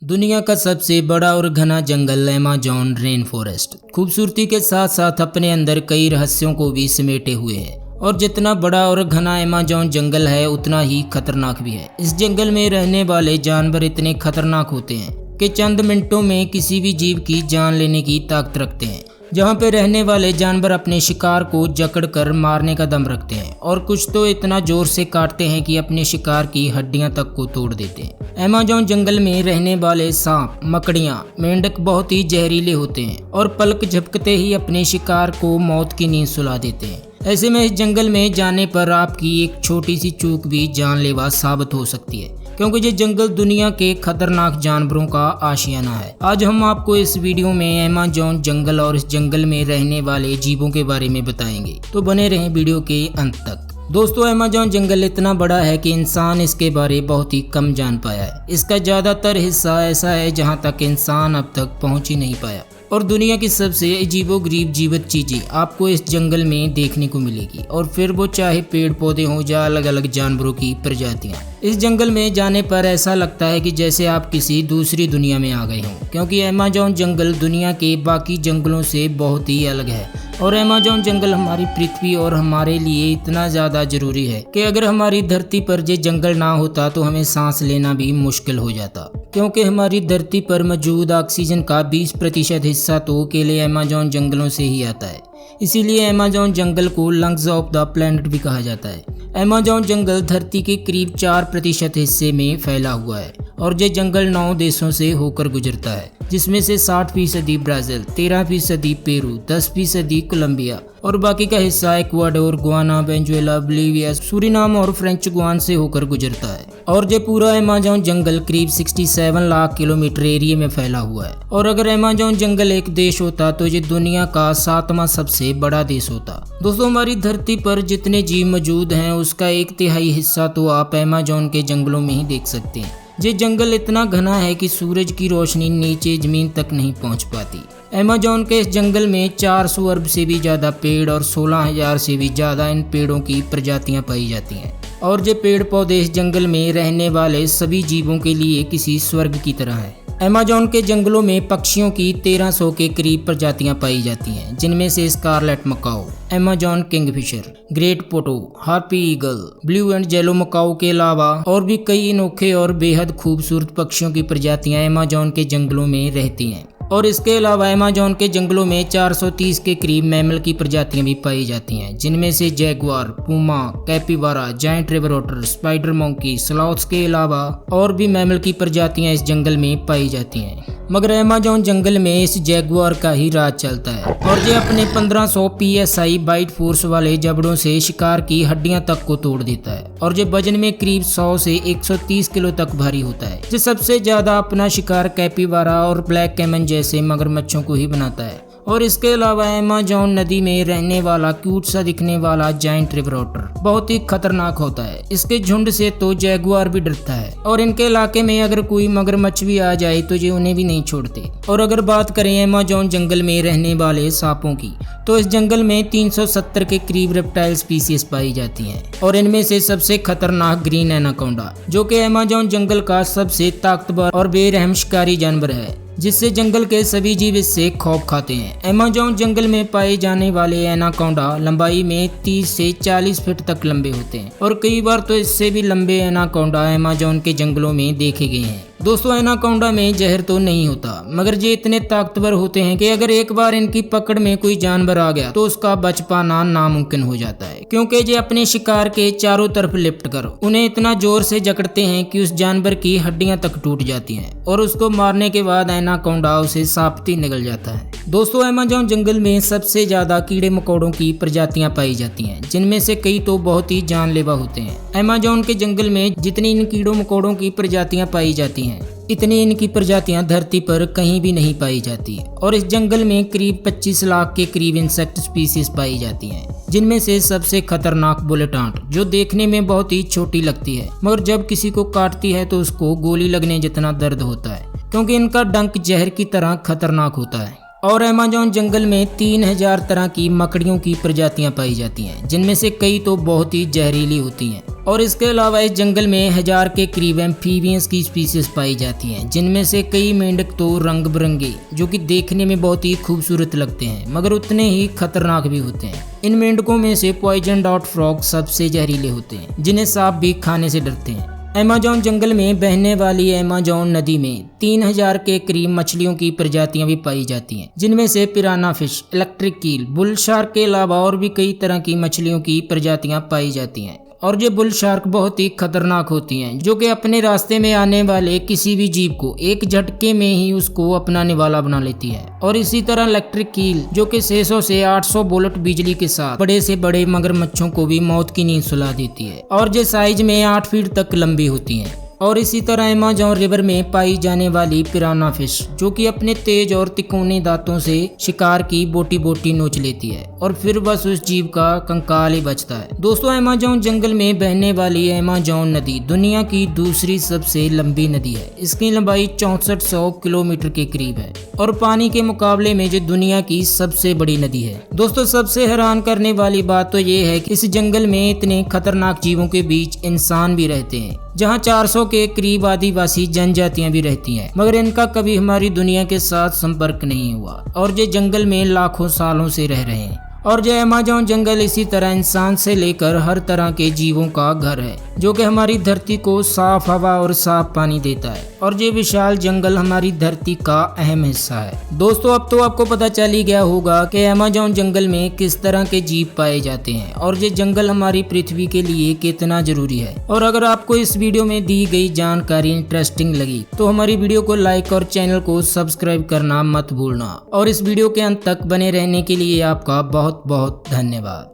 दुनिया का सबसे बड़ा और घना जंगल अमेज़न रेन फॉरेस्ट खूबसूरती के साथ साथ अपने अंदर कई रहस्यों को भी समेटे हुए है। और जितना बड़ा और घना अमेज़न जंगल है उतना ही खतरनाक भी है। इस जंगल में रहने वाले जानवर इतने खतरनाक होते हैं कि चंद मिनटों में किसी भी जीव की जान लेने की ताकत रखते हैं। जहाँ पे रहने वाले जानवर अपने शिकार को जकड़ कर मारने का दम रखते हैं और कुछ तो इतना जोर से काटते हैं कि अपने शिकार की हड्डियां तक को तोड़ देते हैं। अमेज़न जंगल में रहने वाले सांप, मकड़ियां, मेंढक बहुत ही जहरीले होते हैं और पलक झपकते ही अपने शिकार को मौत की नींद सुला देते हैं। ऐसे में इस जंगल में जाने पर आपकी एक छोटी सी चूक भी जानलेवा साबित हो सकती है, क्योंकि ये जंगल दुनिया के खतरनाक जानवरों का आशियाना है। आज हम आपको इस वीडियो में अमेज़न जंगल और इस जंगल में रहने वाले जीवों के बारे में बताएंगे, तो बने रहें वीडियो के अंत तक। दोस्तों, अमेज़न जंगल इतना बड़ा है कि इंसान इसके बारे बहुत ही कम जान पाया है। इसका ज़्यादातर हिस्सा ऐसा है जहाँ तक इंसान अब तक पहुँच ही नहीं पाया और दुनिया की सबसे अजीबोगरीब जीवित चीजें आपको इस जंगल में देखने को मिलेगी, और फिर वो चाहे पेड़ पौधे हों या अलग अलग जानवरों की प्रजातियां। इस जंगल में जाने पर ऐसा लगता है कि जैसे आप किसी दूसरी दुनिया में आ गए हों, क्योंकि अमेज़न जंगल दुनिया के बाकी जंगलों से बहुत ही अलग है। और अमेज़न जंगल हमारी पृथ्वी और हमारे लिए इतना ज़्यादा जरूरी है कि अगर हमारी धरती पर ये जंगल ना होता तो हमें सांस लेना भी मुश्किल हो जाता, क्योंकि हमारी धरती पर मौजूद ऑक्सीजन का 20% हिस्सा तो अकेले अमेज़न जंगलों से ही आता है। इसीलिए अमेज़न जंगल को लंग्स ऑफ द प्लैनेट भी कहा जाता है। अमेज़न जंगल धरती के करीब 4% हिस्से में फैला हुआ है और ये जंगल 9 देशों से होकर गुजरता है, जिसमें से 60% ब्राज़ील, 13% पेरू, 10% कोलंबिया और बाकी का हिस्सा Ecuador, Guyana, Venezuela, Bolivia, Suriname और फ्रेंच गुयाना से होकर गुजरता है। और ये पूरा अमेज़न जंगल करीब 67 लाख किलोमीटर एरिया में फैला हुआ है। और अगर अमेज़न जंगल एक देश होता तो ये दुनिया का 7वां सबसे बड़ा देश होता। दोस्तों, हमारी धरती पर जितने जीव मौजूद हैं उसका 1/3 हिस्सा तो आप अमेज़न के जंगलों में ही देख सकते हैं। ये जंगल इतना घना है कि सूरज की रोशनी नीचे जमीन तक नहीं पहुंच पाती। अमेज़न के इस जंगल में 400 अरब से भी ज़्यादा पेड़ और 16,000 से भी ज़्यादा इन पेड़ों की प्रजातियां पाई जाती हैं। और ये पेड़ पौधे इस जंगल में रहने वाले सभी जीवों के लिए किसी स्वर्ग की तरह है। अमेज़न के जंगलों में पक्षियों की 1300 के करीब प्रजातियां पाई जाती हैं, जिनमें से scarlet macaw, Amazon kingfisher, great potoo, harpy eagle, blue and yellow macaw के अलावा और भी कई अनोखे और बेहद खूबसूरत पक्षियों की प्रजातियां अमेज़न के जंगलों में रहती हैं। और इसके अलावा अमेज़न के जंगलों में 430 के करीब मैमल की प्रजातियां भी पाई जाती हैं, जिनमें से jaguar, puma, capybara, giant river otter, spider monkey, sloths के अलावा और भी मैमल की प्रजातियां इस जंगल में पाई जाती हैं। मगर अमेज़न जंगल में इस जैगुआर का ही राज चलता है और ये अपने 1500 PSI बाइट फोर्स वाले जबड़ों से शिकार की हड्डियां तक को तोड़ देता है। और ये वजन में करीब 100 से 130 किलो तक भारी होता है। ये सबसे ज्यादा अपना शिकार कैपिबारा और ब्लैक कैमन जैसे मगरमच्छों को ही बनाता है। और इसके अलावा अमेज़न नदी में रहने वाला क्यूट सा दिखने वाला जायंट रिवर ओटर बहुत ही खतरनाक होता है। इसके झुंड से तो जैगुआर भी डरता है और इनके इलाके में अगर कोई मगरमच्छ भी आ जाए तो ये उन्हें भी नहीं छोड़ते। और अगर बात करें अमेज़न जंगल में रहने वाले सांपों की, तो इस जंगल में 370 के करीब रेप्टाइल स्पीसीज पाई जाती हैं। और इनमें से सबसे खतरनाक ग्रीन एनाकोंडा, जो कि अमेज़न जंगल का सबसे ताकतवर और बेरहम शिकारी जानवर है, जिससे जंगल के सभी जीव इससे खौफ खाते हैं। अमेज़न जंगल में पाए जाने वाले एनाकोंडा लंबाई में 30 से 40 फीट तक लंबे होते हैं और कई बार तो इससे भी लंबे एनाकोंडा अमेज़न के जंगलों में देखे गए हैं। दोस्तों, एनाकोंडा में जहर तो नहीं होता, मगर ये इतने ताकतवर होते हैं कि अगर एक बार इनकी पकड़ में कोई जानवर आ गया तो उसका बच पाना नामुमकिन हो जाता है, क्योंकि ये अपने शिकार के चारों तरफ लिपट कर उन्हें इतना जोर से जकड़ते हैं कि उस जानवर की हड्डियां तक टूट जाती हैं और उसको मारने के बाद एनाकोंडा उसे सापती निकल जाता है। दोस्तों, अमेज़न जंगल में सबसे ज्यादा कीड़े मकोड़ों की प्रजातियां पाई जाती हैं, जिनमें से कई तो बहुत ही जानलेवा होते हैं। अमेज़न के जंगल में जितनी इन कीड़ों मकोड़ों की प्रजातियां पाई जाती हैं, इतनी इनकी प्रजातियां धरती पर कहीं भी नहीं पाई जाती। और इस जंगल में करीब 25 लाख के करीब इंसेक्ट स्पीसीज पाई जाती हैं, जिनमें से सबसे खतरनाक बुलेट आंट, जो देखने में बहुत ही छोटी लगती है मगर जब किसी को काटती है तो उसको गोली लगने जितना दर्द होता है, क्योंकि इनका डंक जहर की तरह खतरनाक होता है। और अमेज़न जंगल में 3000 तरह की मकड़ियों की प्रजातियां पाई जाती हैं, जिनमें से कई तो बहुत ही जहरीली होती हैं। और इसके अलावा इस जंगल में 1000 के करीब एम्फीबियंस की स्पीसीज पाई जाती हैं, जिनमें से कई मेंढक तो रंग बिरंगे जो कि देखने में बहुत ही खूबसूरत लगते हैं, मगर उतने ही खतरनाक भी होते हैं। इन मेंढकों में से पॉइजन डॉट फ्रॉग सबसे जहरीले होते हैं, जिन्हें सांप भी खाने से डरते हैं। अमेज़न जंगल में बहने वाली अमेज़न नदी में 3000 के करीब मछलियों की प्रजातियां भी पाई जाती हैं, जिनमें से piranha fish, electric eel, bull shark के अलावा और भी कई तरह की मछलियों की प्रजातियां पाई जाती हैं। और ये बुल शार्क बहुत ही खतरनाक होती हैं, जो कि अपने रास्ते में आने वाले किसी भी जीव को एक झटके में ही उसको अपना निवाला बना लेती है। और इसी तरह इलेक्ट्रिक ईल, जो कि 600 से 800 वोल्ट बिजली के साथ बड़े से बड़े मगरमच्छों को भी मौत की नींद सुला देती है, और ये साइज में 8 फीट तक लंबी होती हैं। और इसी तरह अमेज़न रिवर में पाई जाने वाली पिराना फिश, जो कि अपने तेज और तिकोने दांतों से शिकार की बोटी बोटी नोच लेती है, और फिर बस उस जीव का कंकाल ही बचता है। दोस्तों, अमेज़न जंगल में बहने वाली अमेज़न नदी दुनिया की दूसरी सबसे लंबी नदी है। इसकी लंबाई 6400 किलोमीटर के करीब है, और पानी के मुकाबले में जो दुनिया की सबसे बड़ी नदी है। दोस्तों, सबसे हैरान करने वाली बात तो ये है कि इस जंगल में इतने खतरनाक जीवों के बीच इंसान भी रहते हैं, जहां 400 के करीब आदिवासी जनजातियां भी रहती हैं, मगर इनका कभी हमारी दुनिया के साथ संपर्क नहीं हुआ, और ये जंगल में लाखों सालों से रह रहे हैं। और यह अमेज़न जंगल इसी तरह इंसान से लेकर हर तरह के जीवों का घर है, जो कि हमारी धरती को साफ हवा और साफ पानी देता है। और ये विशाल जंगल हमारी धरती का अहम हिस्सा है। दोस्तों, अब तो आपको पता चल ही गया होगा कि अमेज़न जंगल में किस तरह के जीव पाए जाते हैं, और ये जंगल हमारी पृथ्वी के लिए कितना जरूरी है। और अगर आपको इस वीडियो में दी गई जानकारी इंटरेस्टिंग लगी तो हमारी वीडियो को लाइक और चैनल को सब्सक्राइब करना मत भूलना। और इस वीडियो के अंत तक बने रहने के लिए आपका बहुत बहुत धन्यवाद।